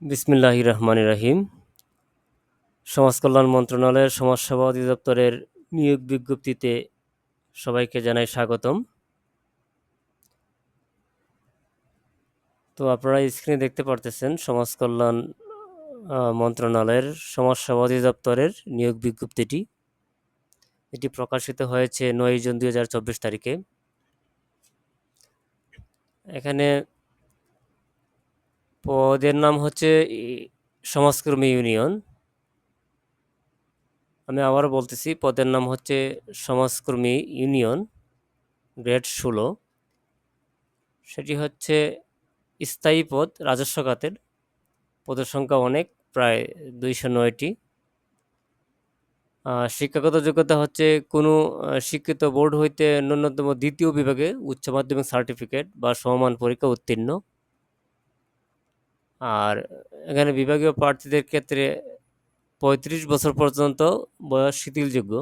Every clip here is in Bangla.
বিসমিল্লাহির রহমানির রহিম। সমাজ কল্যাণ মন্ত্রণালয়ের সমাজসেবা অধিদপ্তরের নিয়োগ বিজ্ঞপ্তিতে সবাইকে জানাই স্বাগতম। তো আপনারা স্ক্রিনে দেখতে পারতেছেন সমাজ কল্যাণ মন্ত্রণালয়ের সমাজসেবা অধিদপ্তরের নিয়োগ বিজ্ঞপ্তিটি। এটি প্রকাশিত হয়েছে 9 জুন 2024 তারিখে। এখানে পদের নাম হচ্ছে সমাজকর্মী ইউনিয়ন। আমি আবারও বলতেছি, পদের নাম হচ্ছে সমাজকর্মী ইউনিয়ন, গ্রেড 16। সেটি হচ্ছে স্থায়ী পদ, রাজস্ব খাতের। পদের সংখ্যা অনেক, প্রায় 209টি। শিক্ষাগত যোগ্যতা হচ্ছে কোনো শিক্ষিত বোর্ড হইতে ন্যূনতম দ্বিতীয় বিভাগে উচ্চ মাধ্যমিক সার্টিফিকেট বা সমমান পরীক্ষা উত্তীর্ণ। আর এখানে বিভাগীয় প্রার্থীদের ক্ষেত্রে 35 বছর পর্যন্ত বয়স শিথিলযোগ্য।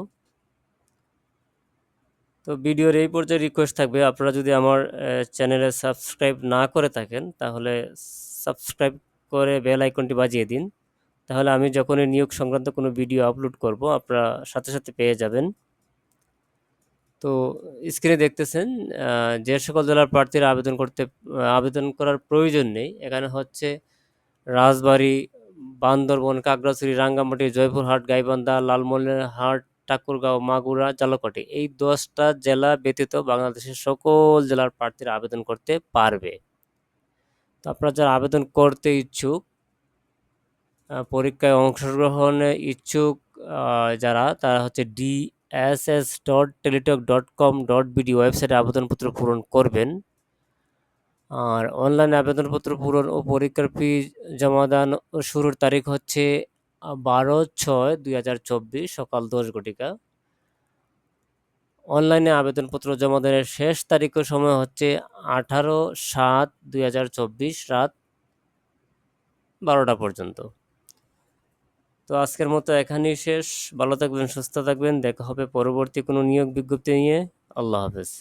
তো ভিডিওর এই পর্যায়ে রিকোয়েস্ট থাকবে, আপনারা যদি আমার চ্যানেলে সাবস্ক্রাইব না করে থাকেন তাহলে সাবস্ক্রাইব করে বেল আইকনটি বাজিয়ে দিন। তাহলে আমি যখনই নিয়োগ সংক্রান্ত কোনো ভিডিও আপলোড করব আপনারা সাথে সাথে পেয়ে যাবেন। তো স্ক্রিনে দেখতেছেন যে সকল জেলার প্রার্থীরা আবেদন করার প্রয়োজন নেই। এখানে হচ্ছে রাজবাড়ী, বান্দরবন, খাগড়াছড়ি, রাঙ্গামাটি, জয়পুরহাট, গাইবান্ধা, লালমনিরহাট, ঠাকুরগাঁও, মাগুরা, ঝালকাঠি, এই 10টা জেলা ব্যতীত বাংলাদেশের সকল জেলার প্রার্থীরা আবেদন করতে পারবে। তো আপনারা যারা আবেদন করতে ইচ্ছুক, পরীক্ষায় অংশগ্রহণে ইচ্ছুক যারা, তারা হচ্ছে dss.teletalk.com.bd ওয়েবসাইটে আবেদনপত্র পূরণ করবেন। আর অনলাইনে আবেদনপত্র পূরণ ও পরীক্ষার ফি জমা দান শুরুর তারিখ হচ্ছে 12/6/2024 সকাল 10 ঘটিকা। অনলাইনে আবেদনপত্র জমা দানের শেষ তারিখ ও সময় হচ্ছে 18/7/2024 রাত 12টা পর্যন্ত। তো আজকের মতো এখানেই শেষ। ভালো থাকবেন, সুস্থ থাকবেন। দেখা হবে পরবর্তী কোনো নিয়োগ বিজ্ঞপ্তি নিয়ে। আল্লাহ হাফেজ।